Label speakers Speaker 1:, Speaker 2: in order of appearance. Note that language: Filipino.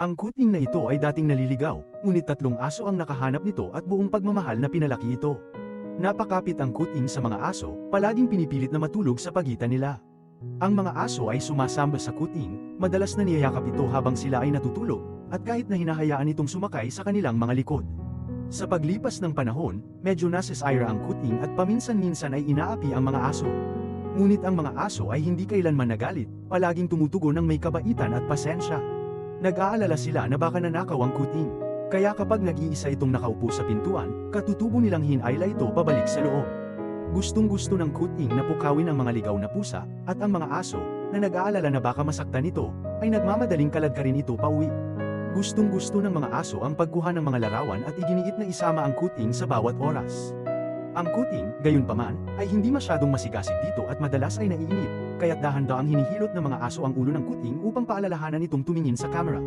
Speaker 1: Ang kuting na ito ay dating naliligaw, ngunit 3 aso ang nakahanap nito at buong pagmamahal na pinalaki ito. Napakapit ang kuting sa mga aso, palaging pinipilit na matulog sa pagitan nila. Ang mga aso ay sumasamba sa kuting, madalas na niyayakap ito habang sila ay natutulog, at kahit na hinahayaan itong sumakay sa kanilang mga likod. Sa paglipas ng panahon, medyo nasisira ang kuting at paminsan-minsan ay inaapi ang mga aso. Ngunit ang mga aso ay hindi kailanman nagalit, palaging tumutugon ng may kabaitan at pasensya. Nag-aalala sila na baka nanakaw ang kuting. Kaya kapag nag-iisa itong nakaupo sa pintuan, katutubo nilang hinayla ito pabalik sa loob. Gustong-gusto ng kuting na pukawin ang mga ligaw na pusa, at ang mga aso, na nag-aalala na baka masaktan ito, ay nagmamadaling kaladkarin ito pauwi. Gustong-gusto ng mga aso ang pagkuha ng mga larawan at iginiit na isama ang kuting sa bawat oras. Ang kuting, gayunpaman, ay hindi masyadong masigasig dito at madalas ay naiinip, kaya't dahan-daang hinihilot ng mga aso ang ulo ng kuting upang paalalahanan itong tumingin sa kamera.